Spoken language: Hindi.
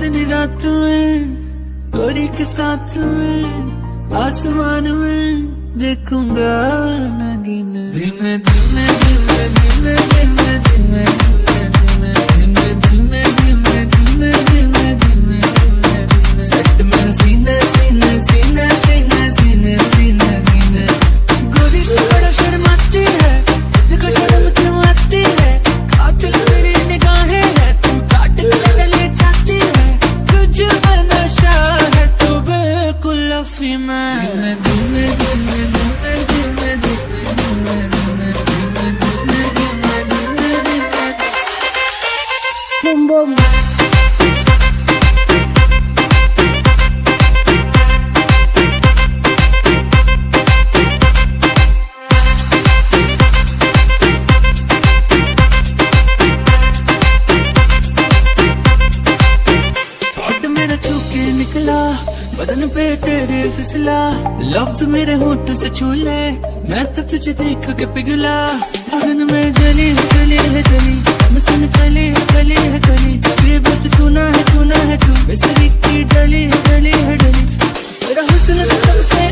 दिन रात में गोरी के साथ में आसमान में देखूंगा नगीन। धीमे धीमे धीमे धीमे धीमे धीमे धीमे धीमे धीमे धीमे धीमे धीमे धीमे धीमे सेट में सीने सीने सीने सीने सीने सीने सीने। गोरी तू बड़ा शर्माती है, देखो शर्म क्यों आती है, कातिल तेरी निगाहें है, तू काट के चले जाती है, तुझ पे नशा है, तू बिल्कुल अफीम है। धीमे धीमे धीमे धीमे धीमे धीमे धीमे धीमे धीमे धीमे धीमे धीमे बूम बूम। निकला बदन पे तेरे फिसला, लफ्ज मेरे होंठ से छू ले, मैं तो तुझे देख के पिघला। अगन में जली है गली है जली, मसन कली है गली है गली, ये बस छूना है तू, मिसरी की डली है डली है डली। मेरा हुस्न सबसे